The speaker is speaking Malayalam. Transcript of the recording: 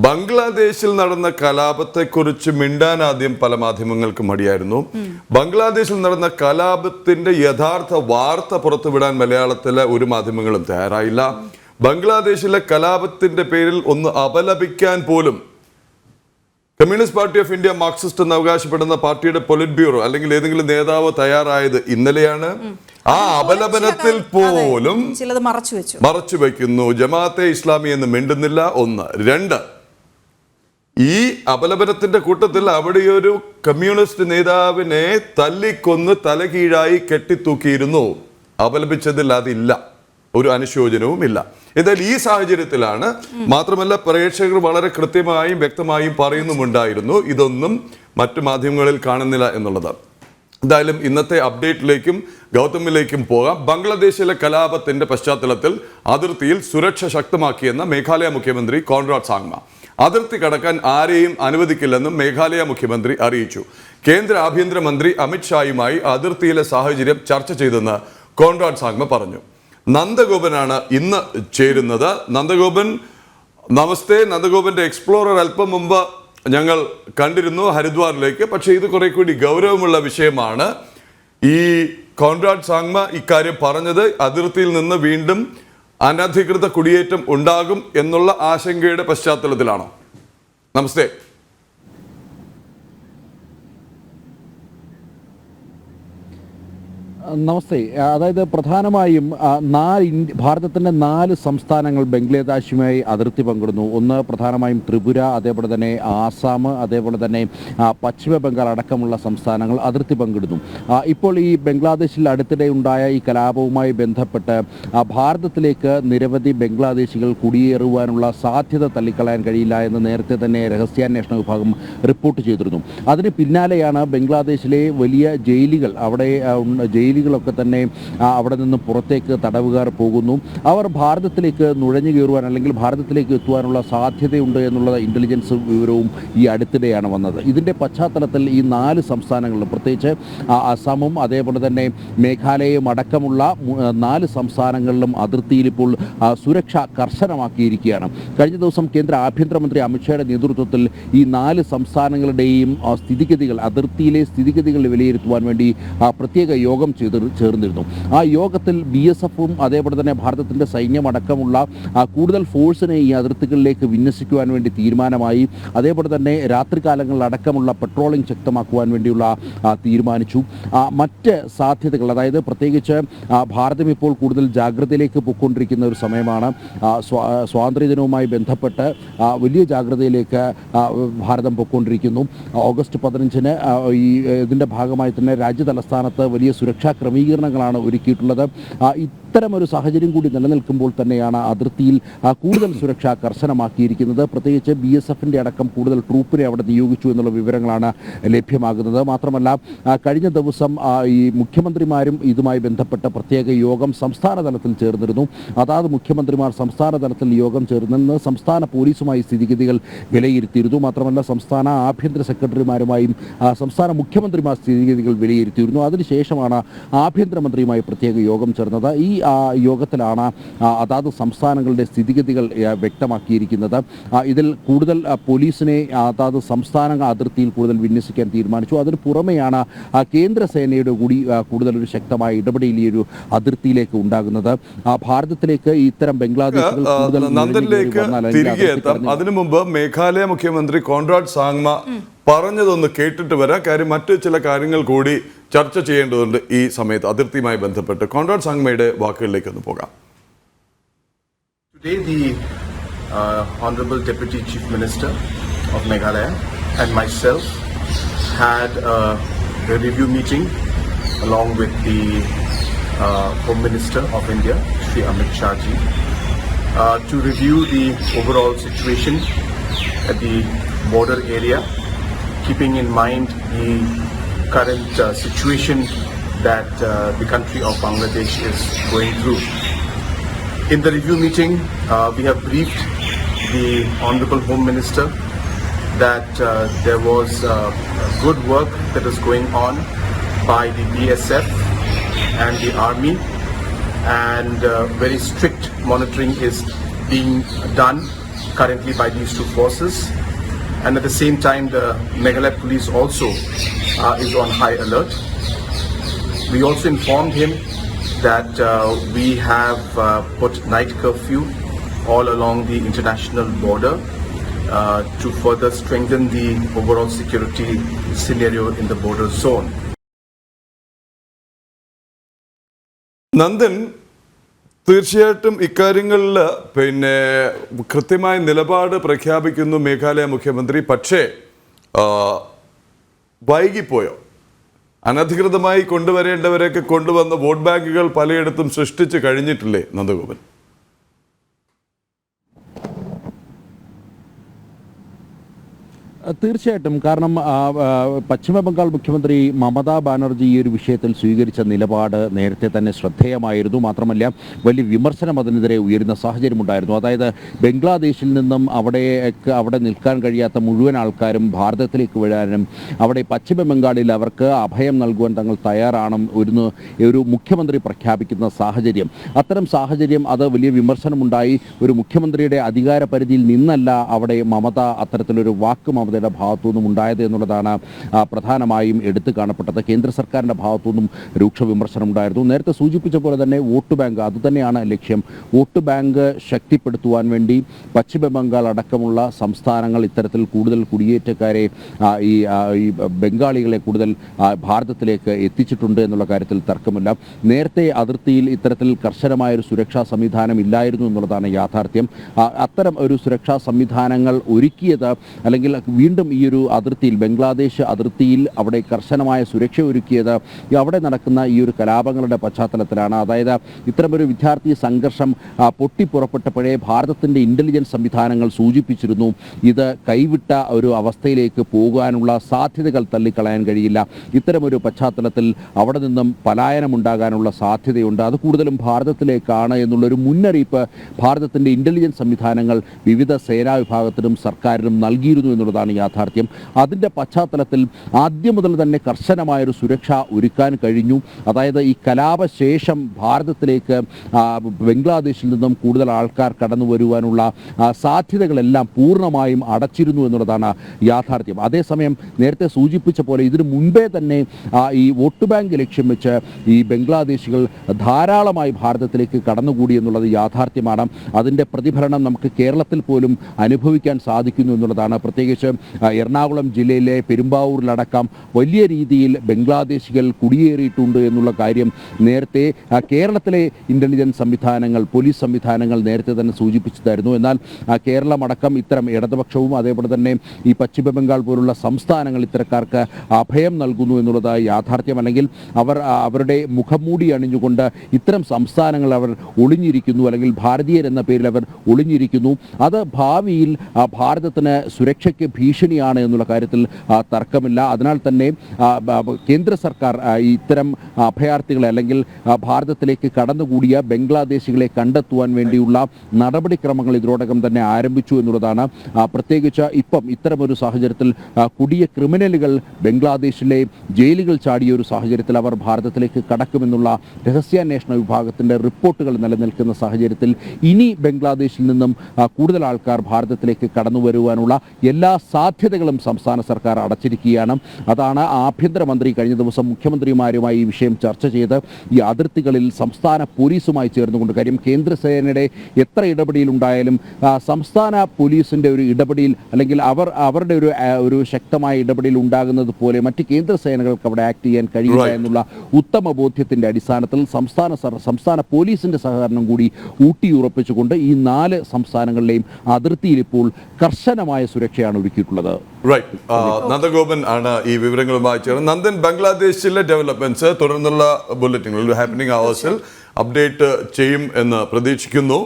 ബംഗ്ലാദേശിൽ നടന്ന കലാപത്തെക്കുറിച്ച് മിണ്ടാൻ ആദ്യം പല മാധ്യമങ്ങൾക്കും മടിയായിരുന്നു. ബംഗ്ലാദേശിൽ നടന്ന കലാപത്തിന്റെ യഥാർത്ഥ വാർത്ത പുറത്തുവിടാൻ മലയാളത്തിലെ ഒരു മാധ്യമങ്ങളും തയ്യാറായില്ല. ബംഗ്ലാദേശിലെ കലാപത്തിന്റെ പേരിൽ ഒന്ന് അപലപിക്കാൻ പോലും communist party of India Marxist എന്ന് അവകാശപ്പെടുന്ന പാർട്ടിയുടെ പൊളിറ്റ് ബ്യൂറോ അല്ലെങ്കിൽ ഏതെങ്കിലും നേതാവ് തയ്യാറായത് ഇന്നലെയാണ്. ആ അപലപനത്തിൽ പോലും ചിലത് മറച്ചു വെക്കുന്നു. ജമാഅത്തെ ഇസ്ലാമി എന്ന് മിണ്ടുന്നില്ല. ഒന്ന്. രണ്ട്, ഈ അപലപനത്തിന്റെ കൂട്ടത്തിൽ അവിടെ ഒരു കമ്മ്യൂണിസ്റ്റ് നേതാവിനെ തല്ലിക്കൊന്ന് തലകീഴായി കെട്ടിത്തൂക്കിയിരുന്നു. അപലപിച്ചതിൽ അതില്ല, ഒരു അനുശോചനവും ഇല്ല. എന്നാൽ ഈ സാഹചര്യത്തിലാണ്, മാത്രമല്ല പ്രേക്ഷകർ വളരെ കൃത്യമായും വ്യക്തമായും പറയുന്നുമുണ്ടായിരുന്നു, ഇതൊന്നും മറ്റു മാധ്യമങ്ങളിൽ കാണുന്നില്ല എന്നുള്ളത്. എന്തായാലും ഇന്നത്തെ അപ്ഡേറ്റിലേക്കും ഗൗതമിലേക്കും പോകാം. ബംഗ്ലാദേശിലെ കലാപത്തിന്റെ പശ്ചാത്തലത്തിൽ അതിർത്തിയിൽ സുരക്ഷ ശക്തമാക്കിയെന്ന മേഘാലയ മുഖ്യമന്ത്രി കോൺറാഡ് സാങ്മ. അതിർത്തി കടക്കാൻ ആരെയും അനുവദിക്കില്ലെന്നും മേഘാലയ മുഖ്യമന്ത്രി അറിയിച്ചു. കേന്ദ്ര ആഭ്യന്തരമന്ത്രി അമിത് ഷായുമായി അതിർത്തിയിലെ സാഹചര്യം ചർച്ച ചെയ്തെന്ന് കോൺറാഡ് സാങ്മ പറഞ്ഞു. നന്ദഗോപനാണ് ഇന്ന് ചേരുന്നത്. നന്ദഗോപൻ, നമസ്തേ. നന്ദഗോപന്റെ എക്സ്പ്ലോറർ അല്പം മുമ്പ് ഞങ്ങൾ കണ്ടിരുന്നു ഹരിദ്വാറിലേക്ക്. പക്ഷേ ഇത് കുറെ കൂടി ഗൗരവമുള്ള വിഷയമാണ്. ഈ കോൺറാഡ് സാങ്മ ഇക്കാര്യം പറഞ്ഞത് അതിർത്തിയിൽ നിന്ന് വീണ്ടും അനധികൃത കുടിയേറ്റം ഉണ്ടാകും എന്നുള്ള ആശങ്കയുടെ പശ്ചാത്തലത്തിലാണോ? നമസ്തേ. നമസ്തേ. അതായത് പ്രധാനമായും ഭാരതത്തിൻ്റെ 4 സംസ്ഥാനങ്ങൾ ബംഗ്ലാദേശുമായി അതിർത്തി പങ്കിടുന്നു. ഒന്ന് പ്രധാനമായും ത്രിപുര, അതേപോലെ തന്നെ ആസാം, അതേപോലെ തന്നെ പശ്ചിമ ബംഗാൾ അടക്കമുള്ള സംസ്ഥാനങ്ങൾ അതിർത്തി പങ്കിടുന്നു. ഇപ്പോൾ ഈ ബംഗ്ലാദേശിൽ അടുത്തിടെ ഉണ്ടായ ഈ കലാപവുമായി ബന്ധപ്പെട്ട് ഭാരതത്തിലേക്ക് നിരവധി ബംഗ്ലാദേശികൾ കുടിയേറുവാനുള്ള സാധ്യത തള്ളിക്കളയാൻ കഴിയില്ല എന്ന് നേരത്തെ തന്നെ രഹസ്യാന്വേഷണ വിഭാഗം റിപ്പോർട്ട് ചെയ്തിരുന്നു. അതിന് പിന്നാലെയാണ് ബംഗ്ലാദേശിലെ വലിയ ജയിലുകൾ, അവിടെ ജയിലുകളൊക്കെ തന്നെ അവിടെ നിന്ന് പുറത്തേക്ക് തടവുകാർ പോകുന്നു. അവർ ഭാരതത്തിലേക്ക് നുഴഞ്ഞു കയറുവാൻ അല്ലെങ്കിൽ ഭാരതത്തിലേക്ക് എത്തുവാനുള്ള സാധ്യതയുണ്ട് എന്നുള്ള ഇൻ്റലിജൻസ് വിവരവും ഈ അടുത്തിടെയാണ് വന്നത്. ഇതിൻ്റെ പശ്ചാത്തലത്തിൽ ഈ 4 സംസ്ഥാനങ്ങളിലും, പ്രത്യേകിച്ച് അസമും അതേപോലെ തന്നെ മേഘാലയയും അടക്കമുള്ള 4 സംസ്ഥാനങ്ങളിലും അതിർത്തിയിൽ ഇപ്പോൾ സുരക്ഷ കർശനമാക്കിയിരിക്കുകയാണ്. കഴിഞ്ഞ ദിവസം കേന്ദ്ര ആഭ്യന്തരമന്ത്രി അമിത്ഷായുടെ നേതൃത്വത്തിൽ ഈ 4 സംസ്ഥാനങ്ങളുടെയും സ്ഥിതിഗതികൾ, അതിർത്തിയിലെ സ്ഥിതിഗതികൾ വിലയിരുത്തുവാൻ വേണ്ടി പ്രത്യേക യോഗം ചേർന്നിരുന്നു. ആ യോഗത്തിൽ BSFും അതേപോലെ തന്നെ ഭാരതത്തിൻ്റെ സൈന്യമടക്കമുള്ള കൂടുതൽ ഫോഴ്സിനെ ഈ അതിർത്തികളിലേക്ക് വിന്യസിക്കുവാൻ വേണ്ടി തീരുമാനമായി. അതേപോലെ തന്നെ രാത്രികാലങ്ങളിലടക്കമുള്ള പെട്രോളിംഗ് ശക്തമാക്കുവാൻ വേണ്ടിയുള്ള തീരുമാനിച്ചു. മറ്റ് സാധ്യതകൾ, അതായത് പ്രത്യേകിച്ച് ഭാരതം ഇപ്പോൾ കൂടുതൽ ജാഗ്രതയിലേക്ക് പോയിക്കൊണ്ടിരിക്കുന്ന ഒരു സമയമാണ്. സ്വാതന്ത്ര്യദിനവുമായി ബന്ധപ്പെട്ട് വലിയ ജാഗ്രതയിലേക്ക് ഭാരതം പോയിക്കൊണ്ടിരിക്കുന്നു. ഓഗസ്റ്റ് 15-ന് ഇതിൻ്റെ ഭാഗമായി തന്നെ രാജ്യതലസ്ഥാനത്ത് വലിയ സുരക്ഷാ ക്രമീകരണങ്ങളാണ് ഒരുക്കിയിട്ടുള്ളത്. ഇത്തരമൊരു സാഹചര്യം കൂടി നിലനിൽക്കുമ്പോൾ തന്നെയാണ് അതിർത്തിയിൽ കൂടുതൽ സുരക്ഷ കർശനമാക്കിയിരിക്കുന്നത്. പ്രത്യേകിച്ച് BSFിൻ്റെ അടക്കം കൂടുതൽ ട്രൂപ്പിനെ അവിടെ നിയോഗിച്ചു എന്നുള്ള വിവരങ്ങളാണ് ലഭ്യമാകുന്നത്. മാത്രമല്ല കഴിഞ്ഞ ദിവസം ഈ മുഖ്യമന്ത്രിമാരും ഇതുമായി ബന്ധപ്പെട്ട പ്രത്യേക യോഗം സംസ്ഥാന തലത്തിൽ ചേർന്നിരുന്നു. അതാത് മുഖ്യമന്ത്രിമാർ സംസ്ഥാന തലത്തിൽ യോഗം ചേർന്ന് സംസ്ഥാന പോലീസുമായി സ്ഥിതിഗതികൾ വിലയിരുത്തിയിരുന്നു. മാത്രമല്ല സംസ്ഥാന ആഭ്യന്തര സെക്രട്ടറിമാരുമായും സംസ്ഥാന മുഖ്യമന്ത്രിമാർ സ്ഥിതിഗതികൾ വിലയിരുത്തിയിരുന്നു. അതിനുശേഷമാണ് ആഭ്യന്തരമന്ത്രിയുമായി പ്രത്യേക യോഗം ചേർന്നത്. ഈ യോഗത്തിലാണ് അതാത് സംസ്ഥാനങ്ങളുടെ സ്ഥിതിഗതികൾ വ്യക്തമാക്കിയിരിക്കുന്നത്. ഇതിൽ കൂടുതൽ പോലീസിനെ അതാത് സംസ്ഥാന അതിർത്തിയിൽ കൂടുതൽ വിന്യസിക്കാൻ തീരുമാനിച്ചു. അതിന് പുറമെയാണ് കേന്ദ്ര സേനയുടെ കൂടി കൂടുതലൊരു ശക്തമായ ഇടപെടൽ ഈ ഒരു അതിർത്തിയിലേക്ക് ഉണ്ടാകുന്നത്. ഭാരതത്തിലേക്ക് ഇത്തരം ബംഗ്ലാദേശികൾ തിരികെ എത്താം. അതിനു മുമ്പ് മേഘാലയ മുഖ്യമന്ത്രി കോൺറാഡ് സാങ്മ പറഞ്ഞതൊന്ന് കേട്ടിട്ട് വരാം. കാര്യം മറ്റു ചില കാര്യങ്ങൾ കൂടി ചർച്ച ചെയ്യേണ്ടതുണ്ട് ഈ സമയത്ത് അതിർത്തിയുമായി ബന്ധപ്പെട്ട്. കോൺറാഡ് സാങ്മയുടെ വാക്കുകളിലേക്ക് ഒന്ന് പോകാം. Today the Honorable Deputy Chief Minister of Meghalaya and myself had a review meeting along with the Home Minister of India, Shri Amit Shah ji, to review the overall situation at the border area, keeping in mind the current situation that the country of Bangladesh is going through. In the review meeting, we have briefed the Honorable Home Minister that there was good work that is going on by the BSF and the Army, and very strict monitoring is being done currently by these two forces. And at the same time, the Meghalaya police also is on high alert. We also informed him that we have put night curfew all along the international border to further strengthen the overall security scenario in the border zone. Nandan, തീർച്ചയായിട്ടും ഇക്കാര്യങ്ങളിൽ കൃത്യമായ നിലപാട് പ്രഖ്യാപിക്കുന്നു മേഘാലയ മുഖ്യമന്ത്രി. പക്ഷേ വൈകിപ്പോയോ? അനധികൃതമായി കൊണ്ടുവരേണ്ടവരെയൊക്കെ കൊണ്ടുവന്ന വോട്ട് ബാങ്കുകൾ പലയിടത്തും സൃഷ്ടിച്ച് കഴിഞ്ഞിട്ടില്ലേ നന്ദഗോപൻ? തീർച്ചയായിട്ടും. കാരണം പശ്ചിമ ബംഗാൾ മുഖ്യമന്ത്രി മമതാ ബാനർജി ഈ ഒരു വിഷയത്തിൽ സ്വീകരിച്ച നിലപാട് നേരത്തെ തന്നെ ശ്രദ്ധേയമായിരുന്നു. മാത്രമല്ല വലിയ വിമർശനം അതിനെതിരെ ഉയരുന്ന സാഹചര്യമുണ്ടായിരുന്നു. അതായത് ബംഗ്ലാദേശിൽ നിന്നും അവിടെ നിൽക്കാൻ കഴിയാത്ത മുഴുവൻ ആൾക്കാരും ഭാരതത്തിലേക്ക് വരാനും അവിടെ പശ്ചിമ ബംഗാളിൽ അവർക്ക് അഭയം നൽകുവാൻ തങ്ങൾ തയ്യാറാണ് ഒരു മുഖ്യമന്ത്രി പ്രഖ്യാപിക്കുന്ന സാഹചര്യം. അത്തരം സാഹചര്യം അത് വലിയ വിമർശനമുണ്ടായി. ഒരു മുഖ്യമന്ത്രിയുടെ അധികാര പരിധിയിൽ നിന്നല്ല അവിടെ മമത അത്തരത്തിലൊരു വാക്ക് മമതയുടെ ഭാഗത്തുനിന്നും ഉണ്ടായത് എന്നുള്ളതാണ് പ്രധാനമായും എടുത്തു കാണപ്പെട്ടത്. കേന്ദ്ര സർക്കാരിൻ്റെ ഭാഗത്തുനിന്നും രൂക്ഷ വിമർശനം ഉണ്ടായിരുന്നു. നേരത്തെ സൂചിപ്പിച്ച പോലെ തന്നെ വോട്ട് ബാങ്ക് അതുതന്നെയാണ് ലക്ഷ്യം. വോട്ട് ബാങ്ക് ശക്തിപ്പെടുത്തുവാൻ വേണ്ടി പശ്ചിമ ബംഗാൾ അടക്കമുള്ള സംസ്ഥാനങ്ങൾ ഇത്തരത്തിൽ കൂടുതൽ കുടിയേറ്റക്കാരെ ഈ ബംഗാളികളെ കൂടുതൽ ഭാരതത്തിലേക്ക് എത്തിച്ചിട്ടുണ്ട് എന്നുള്ള കാര്യത്തിൽ തർക്കമില്ല. നേരത്തെ അതിർത്തിയിൽ ഇത്തരത്തിൽ കർശനമായൊരു സുരക്ഷാ സംവിധാനം ഇല്ലായിരുന്നു എന്നുള്ളതാണ് യാഥാർത്ഥ്യം. അത്തരം ഒരു സുരക്ഷാ സംവിധാനങ്ങൾ ഒരുക്കിയത് അല്ലെങ്കിൽ വീണ്ടും ഈ ഒരു അതിർത്തിയിൽ ബംഗ്ലാദേശ് അതിർത്തിയിൽ അവിടെ കർശനമായ സുരക്ഷ ഒരുക്കിയത് അവിടെ നടക്കുന്ന ഈ ഒരു കലാപങ്ങളുടെ പശ്ചാത്തലത്തിലാണ്. അതായത് ഇത്തരമൊരു വിദ്യാർത്ഥി സംഘർഷം പൊട്ടിപ്പുറപ്പെട്ടപ്പോഴേ ഭാരതത്തിൻ്റെ ഇൻ്റലിജൻസ് സംവിധാനങ്ങൾ സൂചിപ്പിച്ചിരുന്നു ഇത് കൈവിട്ട ഒരു അവസ്ഥയിലേക്ക് പോകാനുള്ള സാധ്യതകൾ തള്ളിക്കളയാൻ കഴിയില്ല. ഇത്തരമൊരു പശ്ചാത്തലത്തിൽ അവിടെ നിന്നും പലായനമുണ്ടാകാനുള്ള സാധ്യതയുണ്ട്. അത് കൂടുതലും ഭാരതത്തിലേക്കാണ് എന്നുള്ളൊരു മുന്നറിയിപ്പ് ഭാരതത്തിൻ്റെ ഇൻ്റലിജൻസ് സംവിധാനങ്ങൾ വിവിധ സേനാ വിഭാഗത്തിനും സർക്കാരിനും നൽകിയിരുന്നു എന്നുള്ളതാണ് യാഥാർത്ഥ്യം. അതിൻ്റെ പശ്ചാത്തലത്തിൽ ആദ്യം മുതൽ തന്നെ കർശനമായൊരു സുരക്ഷ ഒരുക്കാൻ കഴിഞ്ഞു. അതായത് ഈ കലാപശേഷം ഭാരതത്തിലേക്ക് ബംഗ്ലാദേശിൽ നിന്നും കൂടുതൽ ആൾക്കാർ കടന്നു വരുവാനുള്ള സാധ്യതകളെല്ലാം പൂർണ്ണമായും അടച്ചിരുന്നു എന്നുള്ളതാണ് യാഥാർത്ഥ്യം. അതേസമയം നേരത്തെ സൂചിപ്പിച്ച പോലെ ഇതിനു മുൻപേ തന്നെ ഈ വോട്ട് ബാങ്ക് ലക്ഷ്യം വെച്ച് ഈ ബംഗ്ലാദേശികൾ ധാരാളമായി ഭാരതത്തിലേക്ക് കടന്നുകൂടി എന്നുള്ളത് യാഥാർത്ഥ്യമാണ്. അതിൻ്റെ പ്രതിഫലനം നമുക്ക് കേരളത്തിൽ പോലും അനുഭവിക്കാൻ സാധിക്കുന്നു എന്നുള്ളതാണ്. പ്രത്യേകിച്ച് എറണാകുളം ജില്ലയിലെ പെരുമ്പാവൂരിലടക്കം വലിയ രീതിയിൽ ബംഗ്ലാദേശികൾ കുടിയേറിയിട്ടുണ്ട് എന്നുള്ള കാര്യം നേരത്തെ കേരളത്തിലെ ഇൻ്റലിജൻസ് സംവിധാനങ്ങൾ പോലീസ് സംവിധാനങ്ങൾ നേരത്തെ തന്നെ സൂചിപ്പിച്ചതായിരുന്നു. എന്നാൽ കേരളമടക്കം ഇത്തരം ഇടതുപക്ഷവും അതേപോലെ തന്നെ ഈ പശ്ചിമ ബംഗാൾ പോലുള്ള സംസ്ഥാനങ്ങൾ ഇത്തരക്കാർക്ക് അഭയം നൽകുന്നു എന്നുള്ളത് യാഥാർത്ഥ്യം. അല്ലെങ്കിൽ അവരുടെ മുഖംമൂടി അണിഞ്ഞുകൊണ്ട് ഇത്തരം സംസ്ഥാനങ്ങൾ അവർ ഒളിഞ്ഞിരിക്കുന്നു അല്ലെങ്കിൽ ഭാരതീയർ എന്ന പേരിൽ അവർ ഒളിഞ്ഞിരിക്കുന്നു. അത് ഭാവിയിൽ ഭാരതത്തിന് സുരക്ഷയ്ക്ക് ഭീഷണിയാണ് എന്നുള്ള കാര്യത്തിൽ തർക്കമില്ല. അതിനാൽ തന്നെ കേന്ദ്ര സർക്കാർ ഇത്തരം അഭയാർത്ഥികളെ അല്ലെങ്കിൽ ഭാരതത്തിലേക്ക് കടന്നുകൂടിയ ബംഗ്ലാദേശികളെ കണ്ടെത്തുവാൻ വേണ്ടിയുള്ള നടപടിക്രമങ്ങൾ ഇതിനോടകം തന്നെ ആരംഭിച്ചു എന്നുള്ളതാണ്. പ്രത്യേകിച്ച് ഇപ്പം ഇത്തരമൊരു സാഹചര്യത്തിൽ കൊടിയ ക്രിമിനലുകൾ ബംഗ്ലാദേശിലെ ജയിലുകൾ ചാടിയ ഒരു സാഹചര്യത്തിൽ അവർ ഭാരതത്തിലേക്ക് കടക്കുമെന്നുള്ള രഹസ്യാന്വേഷണ വിഭാഗത്തിൻ്റെ റിപ്പോർട്ടുകൾ നിലനിൽക്കുന്ന സാഹചര്യത്തിൽ ഇനി ബംഗ്ലാദേശിൽ നിന്നും കൂടുതൽ ആൾക്കാർ ഭാരതത്തിലേക്ക് കടന്നു വരുവാനുള്ള എല്ലാ സാധ്യതകളും സംസ്ഥാന സർക്കാർ അടച്ചിരിക്കുകയാണ്. അതാണ് ആഭ്യന്തരമന്ത്രി കഴിഞ്ഞ ദിവസം മുഖ്യമന്ത്രിമാരുമായി ഈ വിഷയം ചർച്ച ചെയ്ത് ഈ അതിർത്തികളിൽ സംസ്ഥാന പോലീസുമായി ചേർന്നുകൊണ്ട് കാര്യം കേന്ദ്രസേനയുടെ എത്ര ഇടപെടലുണ്ടായാലും സംസ്ഥാന പോലീസിൻ്റെ ഒരു ഇടപെടൽ അല്ലെങ്കിൽ അവരുടെ ഒരു ശക്തമായ ഇടപെടൽ ഉണ്ടാകുന്നത് പോലെ മറ്റ് കേന്ദ്ര സേനകൾക്ക് അവിടെ ആക്ട് ചെയ്യാൻ കഴിയില്ല എന്നുള്ള ഉത്തമ ബോധ്യത്തിൻ്റെ അടിസ്ഥാനത്തിൽ സംസ്ഥാന പോലീസിൻ്റെ സഹകരണം കൂടി ഊട്ടിയുറപ്പിച്ചുകൊണ്ട് ഈ 4 സംസ്ഥാനങ്ങളിലെയും അതിർത്തിയിൽ ഇപ്പോൾ കർശനമായ സുരക്ഷയാണ് ഒരുക്കിയിട്ടുള്ളത്. നന്ദഗോപൻ ആണ് ഈ വിവരങ്ങളുമായി ചേർന്നത്. നന്ദൻ, ബംഗ്ലാദേശിലെ ഡെവലപ്മെന്റ്സ് തുടർന്നുള്ള ബുള്ളറ്റിനുകൾ ഹാപ്പനിങ് അവേഴ്സിൽ അപ്ഡേറ്റ് ചെയ്യും എന്ന് പ്രതീക്ഷിക്കുന്നു.